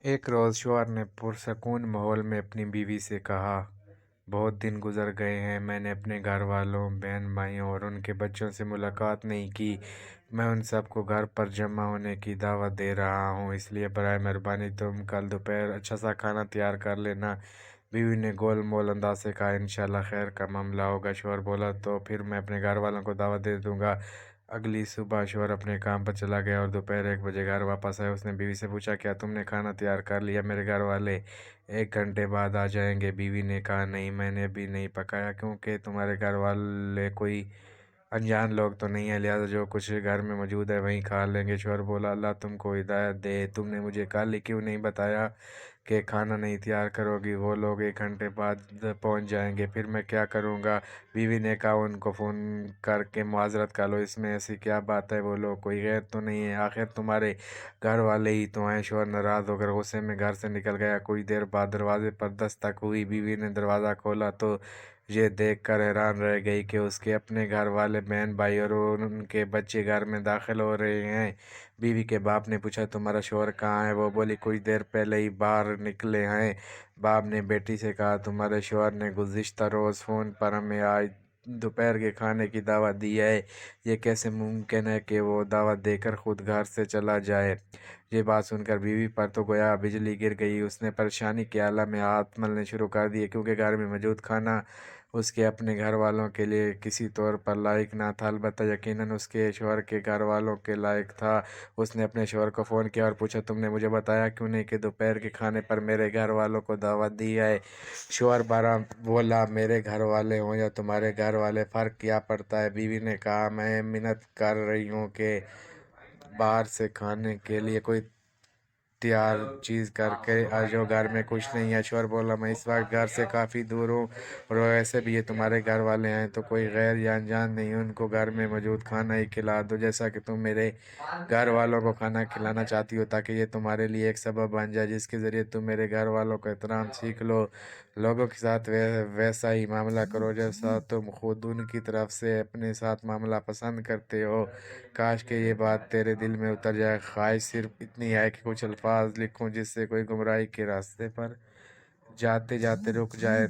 एक रोज़ शौहर ने पुरसकून माहौल में अपनी बीवी से कहा, बहुत दिन गुजर गए हैं, मैंने अपने घर वालों, बहन भाइयों और उनके बच्चों से मुलाकात नहीं की। मैं उन सबको घर पर जमा होने की दावत दे रहा हूँ, इसलिए बराए मेहरबानी तुम कल दोपहर अच्छा सा खाना तैयार कर लेना। बीवी ने गोल मोल अंदाज से कहा, इंशाल्लाह खैर का मामला होगा। शौहर बोला, तो फिर मैं अपने घर वालों को दावत दे दूंगा। अगली सुबह शौहर अपने काम पर चला गया और दोपहर 1 बजे घर वापस आया। उसने बीवी से पूछा, क्या तुमने खाना तैयार कर लिया? मेरे घर वाले 1 घंटे बाद आ जाएंगे। बीवी ने कहा, नहीं, मैंने अभी नहीं पकाया, क्योंकि तुम्हारे घर वाले कोई अनजान लोग तो नहीं है, लिहाजा जो कुछ घर में मौजूद है वहीं खा लेंगे। शौहर बोला, अल्लाह तुमको हिदायत दे, तुमने मुझे कल ही क्यों नहीं बताया कि खाना नहीं तैयार करोगी? वो लोग 1 घंटे बाद पहुंच जाएंगे, फिर मैं क्या करूंगा? बीवी ने कहा, उनको फ़ोन करके मुआज़रत कर लो, इसमें ऐसी क्या बात है? वो लोग कोई गैर तो नहीं है, आखिर तुम्हारे घर वाले ही तो हैं। शौहर नाराज़ होकर गुस्से में घर से निकल गया। कुछ देर बाद दरवाजे पर दस्तक हुई। बीवी ने दरवाज़ा खोला तो ये देख कर हैरान रह गई कि उसके अपने घर वाले, बहन भाई और उनके बच्चे घर में दाखिल हो रहे हैं। बीवी के बाप ने पूछा, तुम्हारा शौहर कहाँ है? वो बोली, कुछ देर पहले ही बाहर निकले हैं। बाप ने बेटी से कहा, तुम्हारे शौहर ने गुज़िश्ता रोज़ फ़ोन पर हमें आज दोपहर के खाने की दावत दी है, ये कैसे मुमकिन है कि वो दावत देकर खुद घर से चला जाए? ये बात सुनकर बीवी पर तो गोया बिजली गिर गई। उसने परेशानी के आलम में हाथ मलने शुरू कर दिए, क्योंकि घर में मौजूद खाना उसके अपने घर वालों के लिए किसी तौर पर लायक ना था, अलबत्ता यकीनन उसके शौहर के घर वालों के लायक था। उसने अपने शौहर को फ़ोन किया और पूछा, तुमने मुझे बताया क्यों नहीं कि दोपहर के खाने पर मेरे घर वालों को दावत दी है? शौहर बारह बोला, मेरे घर वाले हों या तुम्हारे घर वाले, फ़र्क क्या पड़ता है? बीवी ने कहा, मैं मिन्नत कर रही हूँ कि बाहर से खाने के लिए कोई तैयार चीज़ करके आज जो घर में कुछ नहीं है। शौहर बोला, मैं इस वक्त घर से काफ़ी दूर हूँ और वैसे भी ये तुम्हारे घर वाले हैं तो कोई गैर या अनजान नहीं, उनको घर में मौजूद खाना ही खिला दो, जैसा कि तुम मेरे घर वालों को खाना खिलाना चाहती हो, ताकि ये तुम्हारे लिए एक सबब बन जाए जिसके ज़रिए तुम मेरे घर वालों का एहतराम सीख लो। लोगों के साथ वैसा ही मामला करो जैसा तुम खुद उनकी तरफ से अपने साथ मामला पसंद करते हो। काश कि ये बात तेरे दिल में उतर जाए। ख्वाहिश सिर्फ इतनी है कि कुछ अल्फाज लिखूं जिससे कोई गुमराही के रास्ते पर जाते जाते रुक जाए।